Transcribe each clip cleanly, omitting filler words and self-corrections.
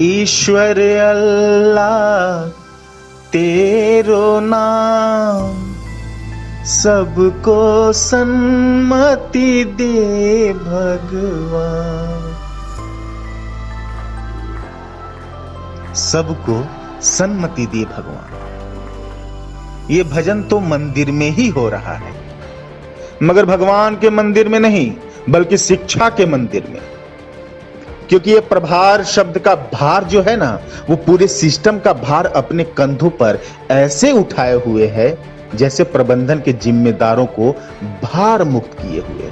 ईश्वर अल्लाह तेरो नाम, सबको सन्मति दे भगवान। सबको सन्मति दे भगवान। ये भजन तो मंदिर में ही हो रहा है, मगर भगवान के मंदिर में नहीं, बल्कि शिक्षा के मंदिर में। क्योंकि ये प्रभार शब्द का भार जो है ना, वो पूरे सिस्टम का भार अपने कंधों पर ऐसे उठाए हुए है जैसे प्रबंधन के जिम्मेदारों को भार मुक्त किए हुए है,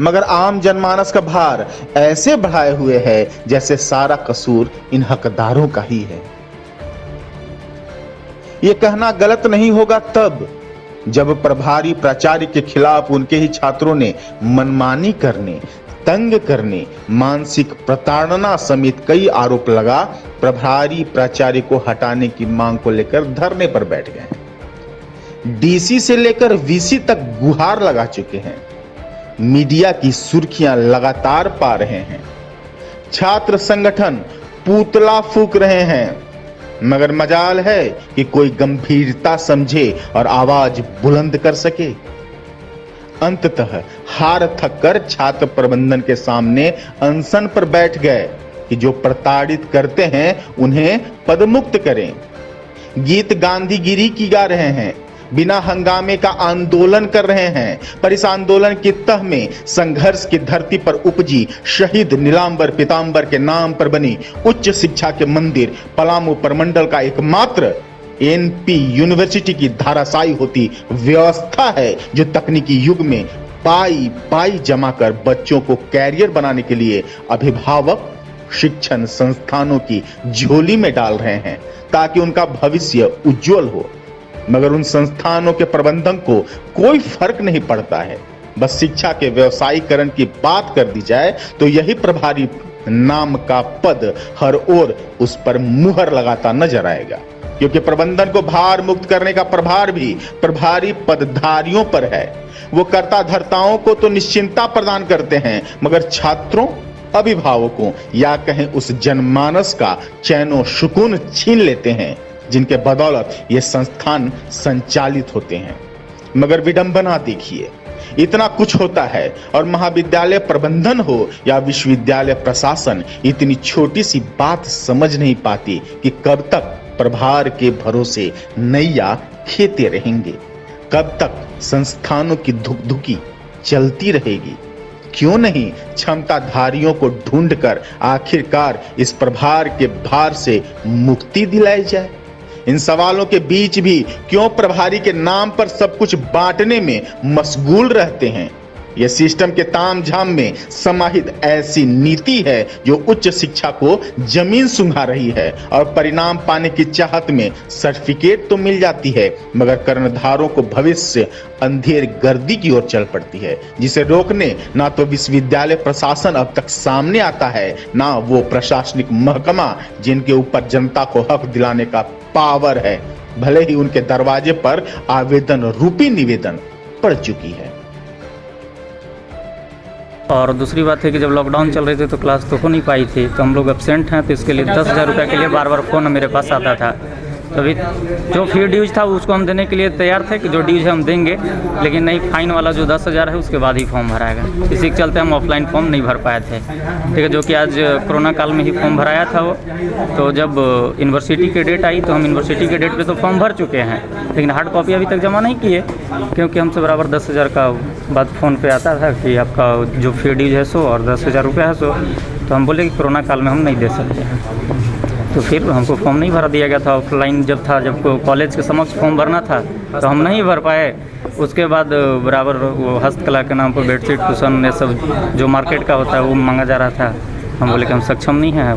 मगर आम जनमानस का भार ऐसे बढ़ाए हुए है जैसे सारा कसूर इन हकदारों का ही है। यह कहना गलत नहीं होगा तब जब प्रभारी प्राचार्य के खिलाफ उनके ही छात्रों ने मनमानी करने, तंग करने, मानसिक प्रताड़ना समेत कई आरोप लगा प्रभारी प्राचार्य को हटाने की मांग को लेकर धरने पर बैठ गए। डीसी से लेकर वीसी तक गुहार लगा चुके हैं। मीडिया की सुर्खियां लगातार पा रहे हैं। छात्र संगठन पुतला फूंक रहे हैं, मगर मजाल है कि कोई गंभीरता समझे और आवाज बुलंद कर सके। अंततः हार थक कर छात्र प्रबंधन के सामने अनशन पर बैठ गए कि जो प्रताड़ित करते हैं उन्हें पदमुक्त करें। गीत गांधीगिरी की गा रहे हैं, बिना हंगामे का आंदोलन कर रहे हैं, पर इस आंदोलन की तह में संघर्ष की धरती पर उपजी शहीद नीलांबर पीतांबर के नाम पर बनी उच्च शिक्षा के मंदिर पलामू प्रमंडल का एकमात्र एनपी यूनिवर्सिटी की धाराशायी होती व्यवस्था है, जो तकनीकी युग में पाई पाई जमा कर बच्चों को कैरियर बनाने के लिए अभिभावक शिक्षण संस्थानों की झोली में डाल रहे हैं ताकि उनका भविष्य उज्जवल हो। मगर उन संस्थानों के प्रबंधन को कोई फर्क नहीं पड़ता है। बस शिक्षा के व्यवसायीकरण की बात कर दी जाए तो यही प्रभारी नाम का पद हर ओर उस पर मुहर लगाता नजर आएगा, क्योंकि प्रबंधन को भार मुक्त करने का प्रभार भी प्रभारी पदधारियों पर है। वो कर्ता धर्ताओं को तो निश्चिंता प्रदान करते हैं, मगर छात्रों, अभिभावकों या कहें उस जनमानस का चैनो सुकून छीन लेते हैं जिनके बदौलत ये संस्थान संचालित होते हैं। मगर विडंबना देखिए, इतना कुछ होता है और महाविद्यालय प्रबंधन हो या विश्वविद्यालय प्रशासन इतनी छोटी सी बात समझ नहीं पाती कि कब तक प्रभार के भरोसे नैया खेते रहेंगे, कब तक संस्थानों की धुकधुकी चलती रहेगी। क्यों नहीं क्षमताधारियों को ढूंढकर आखिरकार इस प्रभार के भार से मुक्ति दिलाई जाए। इन सवालों के बीच भी क्यों प्रभारी के नाम पर सब कुछ बांटने में मशगूल रहते हैं। यह सिस्टम के तामझाम में समाहित ऐसी नीति है जो उच्च शिक्षा को जमीन सुंघा रही है और परिणाम पाने की चाहत में सर्टिफिकेट तो मिल जाती है, मगर कर्णधारों को भविष्य अंधेर गर्दी की ओर चल पड़ती है, जिसे रोकने ना तो विश्वविद्यालय प्रशासन अब तक सामने आता है, ना वो प्रशासनिक महकमा जिनके ऊपर जनता को हक दिलाने का पावर है, भले ही उनके दरवाजे पर आवेदन रूपी निवेदन पड़ चुकी है। और दूसरी बात है कि जब लॉकडाउन चल रहे थे तो क्लास तो हो नहीं पाई थी, तो हम लोग एब्सेंट हैं, तो इसके लिए 10,000 रुपये के लिए बार बार फ़ोन मेरे पास आता था। तभी जो फी ड्यूज था उसको हम देने के लिए तैयार थे कि जो ड्यूज है हम देंगे, लेकिन नहीं, फाइन वाला जो 10,000 है उसके बाद ही फॉर्म भराएगा। इसी के चलते हम ऑफलाइन फॉर्म नहीं भर पाए थे, ठीक है। जो कि आज कोरोना काल में ही फॉर्म भराया था वो, तो जब यूनिवर्सिटी की डेट आई तो हम यूनिवर्सिटी के डेट पे तो फॉर्म भर चुके हैं, लेकिन हार्ड कॉपी अभी तक जमा नहीं किए, क्योंकि हमसे बराबर 10,000 का बात फ़ोन पे आता था कि आपका जो फी ड्यूज है सो और 10,000 रुपये है सो। तो हम बोले कि कोरोना काल में हम नहीं दे सकते हैं, तो फिर हमको फॉर्म नहीं भरा दिया गया था। ऑफलाइन जब था, जब कॉलेज के समक्ष फॉर्म भरना था तो हम नहीं भर पाए। उसके बाद बराबर वो हस्तकला के नाम पर बेडशीट, कुशन, ये सब जो मार्केट का होता है वो मांगा जा रहा था। हम बोले कि हम सक्षम नहीं हैं।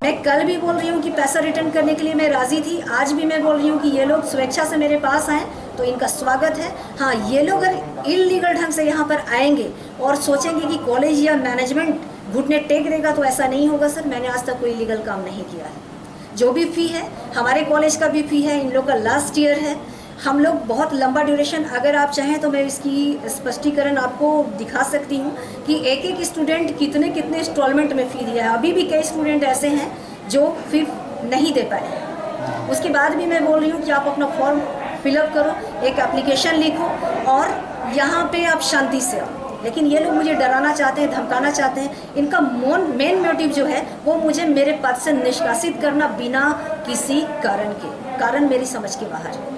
मैं कल भी बोल रही हूँ कि पैसा रिटर्न करने के लिए मैं राज़ी थी, आज भी मैं बोल रही हूँ कि ये लोग स्वेच्छा से मेरे पास आए तो इनका स्वागत है। हाँ, ये लोग अगर इलीगल ढंग से यहाँ पर आएंगे और सोचेंगे कि कॉलेज या मैनेजमेंट घुटने टेक देगा तो ऐसा नहीं होगा सर। मैंने आज तक कोई इलीगल काम नहीं किया है। जो भी फ़ी है, हमारे कॉलेज का भी फ़ी है, इन लोग का लास्ट ईयर है। हम लोग बहुत लंबा ड्यूरेशन, अगर आप चाहें तो मैं इसकी स्पष्टीकरण आपको दिखा सकती हूँ कि एक एक स्टूडेंट कितने कितने इंस्टॉलमेंट में फ़ी दिया है। अभी भी कई स्टूडेंट ऐसे हैं जो फ़ी नहीं दे पाए हैं। उसके बाद भी मैं बोल रही हूँ कि आप अपना फॉर्म फिलअप करो, एक एप्लीकेशन लिखो और यहाँ पे आप शांति से आओ। लेकिन ये लोग मुझे डराना चाहते हैं, धमकाना चाहते हैं। इनका मेन मोटिव जो है वो मुझे मेरे पद से निष्कासित करना बिना किसी कारण के, कारण मेरी समझ के बाहर है।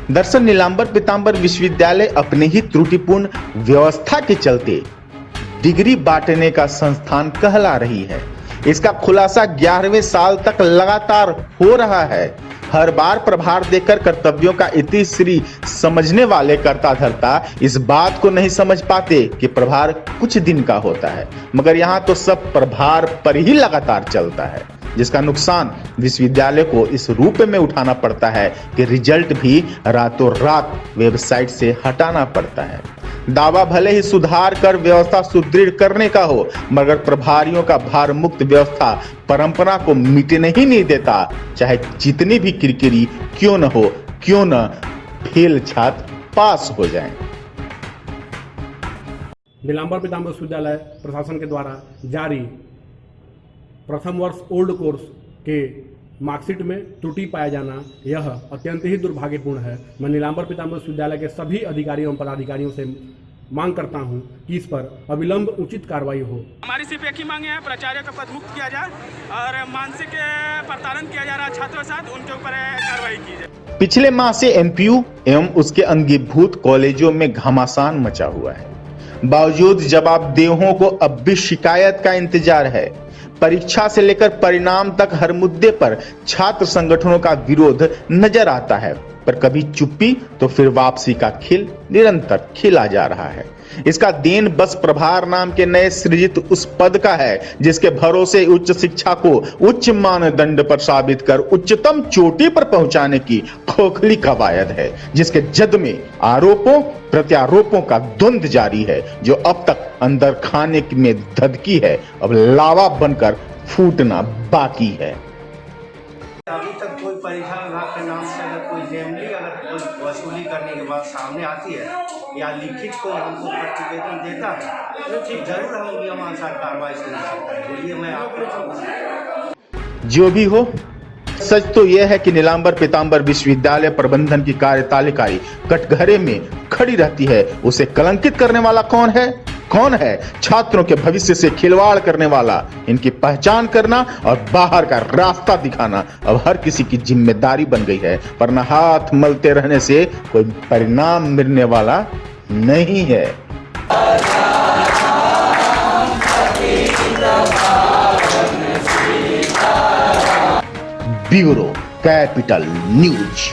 दरअसल नीलांबर पीतांबर विश्वविद्यालय अपने ही त्रुटिपूर्ण व्यवस्था के चलते डिग्री बांटने का संस्थान कहला रही है। इसका खुलासा 11वें साल तक लगातार हो रहा है। हर बार प्रभार देकर कर्तव्यों का इतिश्री समझने वाले कर्ता धर्ता इस बात को नहीं समझ पाते कि प्रभार कुछ दिन का होता है, मगर यहाँ तो सब प्रभार पर ही लगातार चलता है, जिसका नुकसान विश्वविद्यालय को इस रूप में उठाना पड़ता है कि रिजल्ट भी रातों रात वेबसाइट से हटाना पड़ता है। दावा भले ही सुधार कर व्यवस्था सुदृढ़ करने का हो, मगर प्रभारियों का भार मुक्त व्यवस्था परंपरा को मिटने ही नहीं देता, चाहे जितनी भी किरकिरी क्यों न हो, क्यों न फेल छात्र पास हो जाएं। नीलांबर पीतांबर विश्वविद्यालय प्रशासन के द्वारा जारी प्रथम वर्ष ओल्ड कोर्स के मार्कशीट में त्रुटि पाया जाना यह अत्यंत ही दुर्भाग्यपूर्ण है। मैं नीलांबर पीतांबर विश्वविद्यालय के सभी अधिकारियों एवं पदाधिकारियों से मांग करता हूं कि इस पर अविलंब उचित कार्रवाई हो। हमारी सिर्फ एक ही मांग है, प्राचार्य का पद मुक्त किया जाए और मानसिक प्रताड़न किया जा रहा है छात्रों के साथ, उनके ऊपर कार्रवाई की जाए। पिछले माह से एमपीयू एवं उसके अंगीभूत कॉलेजों में घमासान मचा हुआ है। बावजूद जवाबदेहों को अब भी शिकायत का इंतजार है। परीक्षा से लेकर परिणाम तक हर मुद्दे पर छात्र संगठनों का विरोध नजर आता है, पर कभी चुप्पी तो फिर वापसी का खेल निरंतर खेला जा रहा है। इसका देन बस प्रभार नाम के नए सृजित उस पद का है, जिसके भरोसे उच्च शिक्षा को उच्च मानदंड पर साबित कर उच्चतम चोटी पर पहुंचाने की खोखली कवायद है, जिसके जद में आरोपों प्रत्यारोपों का द्वंद्व जारी है, जो अब तक अंदर खाने में धधकी है, अब लावा बनकर फूटना बाकी है। अभी तक कोई परीक्षा विभाग के नाम से अगर कोई जेमली अगर कोई वसूली करने के बाद सामने आती है या लिखित कोई हमको प्रतिवेदन देता है तो ठीक जरूर हम नियमानुसार कार्रवाई करना सकते हैं। ये मैं आपको जो भी हो, सच तो यह है कि नीलांबर पीतांबर विश्वविद्यालय प्रबंधन की कार्यतालिका कटघरे में खड़ी रहती है। उसे कलंकित करने वाला कौन है? छात्रों के भविष्य से खिलवाड़ करने वाला। इनकी पहचान करना और बाहर का रास्ता दिखाना अब हर किसी की जिम्मेदारी बन गई है, वरना हाथ मलते रहने से कोई परिणाम मिलने वाला नहीं है। Bureau capital news.